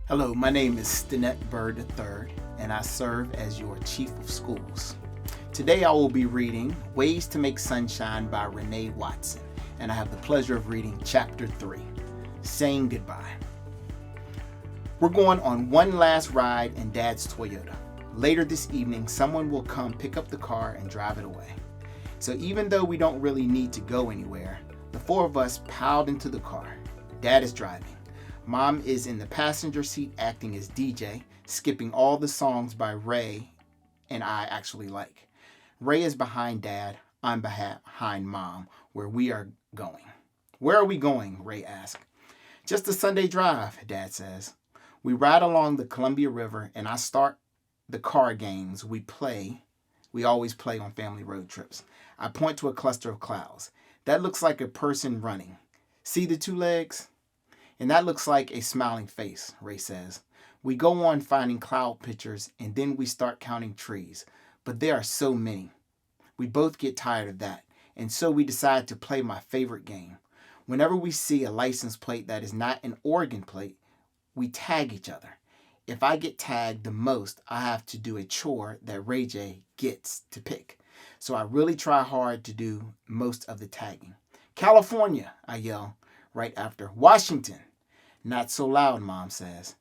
Hello, my name is Stenette Bryd III, and I serve as your Chief of Schools. Today I will be reading Ways to Make Sunshine by Renee Watson, and I have the pleasure of reading Chapter 3, Saying Goodbye. We're going on one last ride in Dad's Toyota. Later this evening, someone will come pick up the car and drive it away. So even though we don't really need to go anywhere, the four of us piled into the car. Dad is driving. Mom is in the passenger seat acting as DJ, skipping all the songs by Ray and I actually like. Ray is behind Dad, I'm behind Mom, where we are going. Where are we going? Ray asks. Just a Sunday drive, Dad says. We ride along the Columbia River and I start the car games we always play on family road trips. I point to a cluster of clouds. That looks like a person running. See the two legs? And that looks like a smiling face, Ray says. We go on finding cloud pictures and then we start counting trees. But there are so many. We both get tired of that. And so we decide to play my favorite game. Whenever we see a license plate that is not an Oregon plate, we tag each other. If I get tagged the most, I have to do a chore that Ray J gets to pick. So I really try hard to do most of the tagging. California, I yell right after. Washington. Not so loud, Mom says.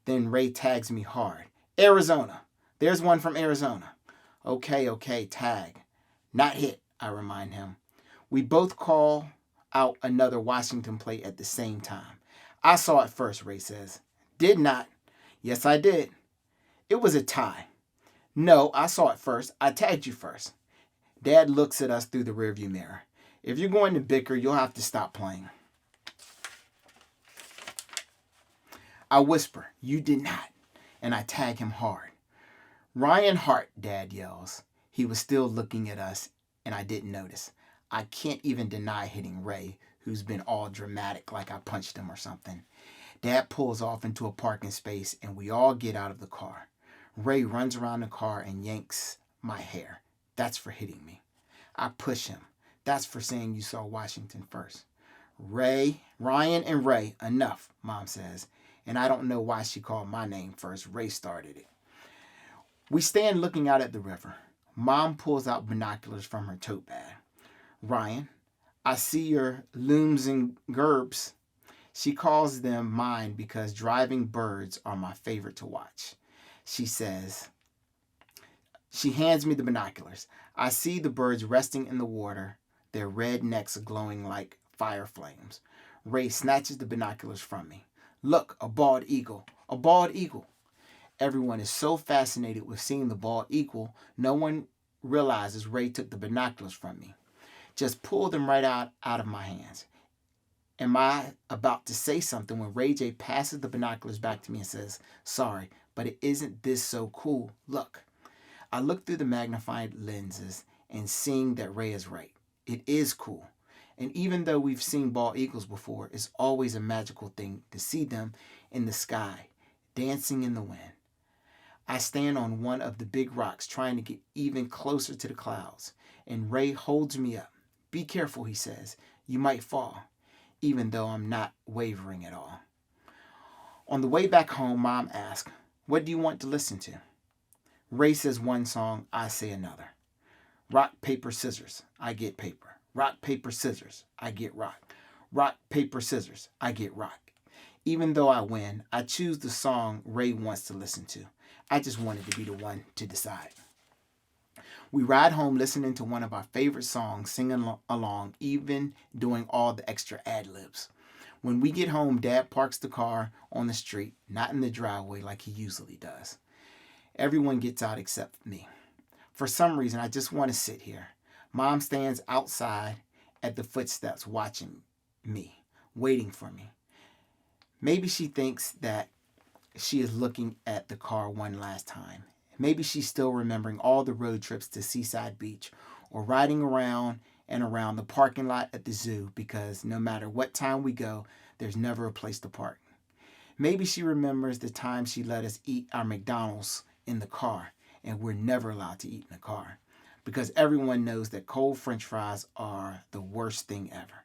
Then Ray tags me hard. Arizona. There's one from Arizona. Okay, tag. Not hit, I remind him. We both call out another Washington plate at the same time. I saw it first, Ray says. Did not. Yes, I did. It was a tie. No, I saw it first. I tagged you first. Dad looks at us through the rearview mirror. If you're going to bicker, you'll have to stop playing. I whisper, you did not, and I tag him hard. Ryan Hart, Dad yells. He was still looking at us, and I didn't notice. I can't even deny hitting Ray, who's been all dramatic like I punched him or something. Dad pulls off into a parking space, and we all get out of the car. Ray runs around the car and yanks my hair. That's for hitting me. I push him. That's for saying you saw Washington first. Ryan and Ray, enough, Mom says. And I don't know why she called my name first. Ray started it. We stand looking out at the river. Mom pulls out binoculars from her tote bag. Ryan, I see your looms and gerbs. She calls them mine because driving birds are my favorite to watch. She hands me the binoculars. I see the birds resting in the water, their red necks glowing like fire flames. Ray snatches the binoculars from me. Look, a bald eagle. A bald eagle. Everyone is so fascinated with seeing the bald eagle, no one realizes Ray took the binoculars from me. Just pulled them right out of my hands. Am I about to say something when Ray J passes the binoculars back to me and says, sorry, but isn't this so cool? Look. I look through the magnified lenses and seeing that Ray is right. It is cool. And even though we've seen bald eagles before, it's always a magical thing to see them in the sky, dancing in the wind. I stand on one of the big rocks trying to get even closer to the clouds, and Ray holds me up. Be careful, he says. You might fall, even though I'm not wavering at all. On the way back home, Mom asks, what do you want to listen to? Ray says one song, I say another. Rock, paper, scissors, I get paper. Rock, paper, scissors, I get rock. Rock, paper, scissors, I get rock. Even though I win, I choose the song Ray wants to listen to. I just wanted to be the one to decide. We ride home listening to one of our favorite songs, singing along, even doing all the extra ad-libs. When we get home, Dad parks the car on the street, not in the driveway like he usually does. Everyone gets out except me. For some reason, I just want to sit here. Mom stands outside at the footsteps watching me, waiting for me. Maybe she thinks that she is looking at the car one last time. Maybe she's still remembering all the road trips to Seaside Beach or riding around and around the parking lot at the zoo because no matter what time we go, there's never a place to park. Maybe she remembers the time she let us eat our McDonald's in the car and we're never allowed to eat in the car, because everyone knows that cold French fries are the worst thing ever.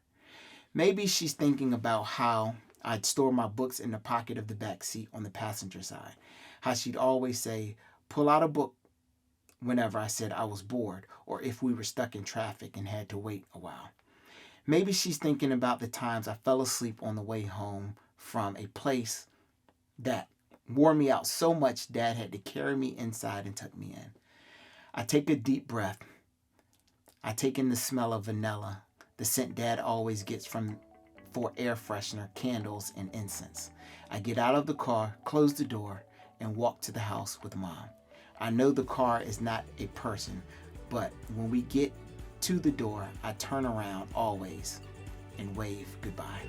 Maybe she's thinking about how I'd store my books in the pocket of the back seat on the passenger side. How she'd always say, pull out a book whenever I said I was bored or if we were stuck in traffic and had to wait a while. Maybe she's thinking about the times I fell asleep on the way home from a place that wore me out so much Dad had to carry me inside and tuck me in. I take a deep breath. I take in the smell of vanilla, the scent Dad always gets for air freshener, candles, and incense. I get out of the car, close the door, and walk to the house with Mom. I know the car is not a person, but when we get to the door, I turn around always and wave goodbye.